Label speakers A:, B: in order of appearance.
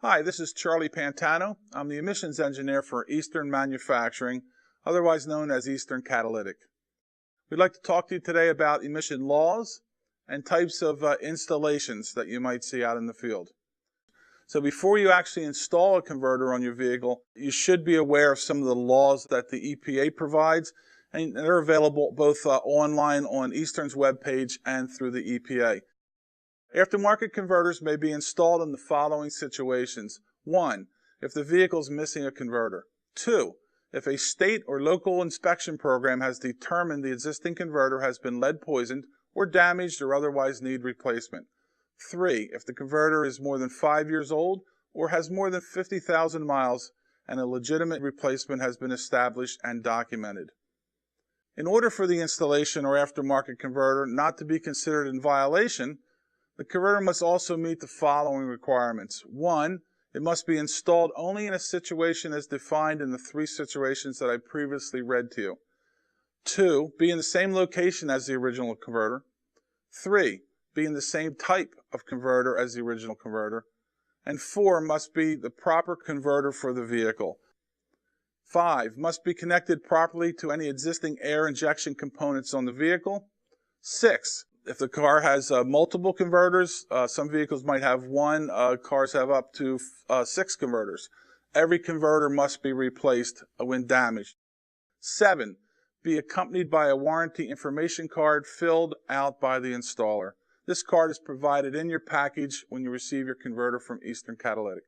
A: Hi, this is Charlie Pantano. I'm the emissions engineer for Eastern Manufacturing, otherwise known as Eastern Catalytic. We'd like to talk to you today about emission laws and types of installations that you might see out in the field. So before you actually install a converter on your vehicle, you should be aware of some of the laws that the EPA provides, and they're available both online on Eastern's webpage and through the EPA. Aftermarket converters may be installed in the following situations. 1. If the vehicle is missing a converter. 2. If a state or local inspection program has determined the existing converter has been lead poisoned or damaged or otherwise need replacement. 3. If the converter is more than 5 years old or has more than 50,000 miles and a legitimate replacement has been established and documented. In order for the installation or aftermarket converter not to be considered in violation, the converter must also meet the following requirements. 1. It must be installed only in a situation as defined in the 3 situations that I previously read to you. 2. Be in the same location as the original converter. 3. Be in the same type of converter as the original converter. And 4. Must be the proper converter for the vehicle. 5. Must be connected properly to any existing air injection components on the vehicle. 6. If the car has multiple converters, some vehicles might have 1, cars have up to 6 converters. Every converter must be replaced when damaged. 7. Be accompanied by a warranty information card filled out by the installer. This card is provided in your package when you receive your converter from Eastern Catalytic.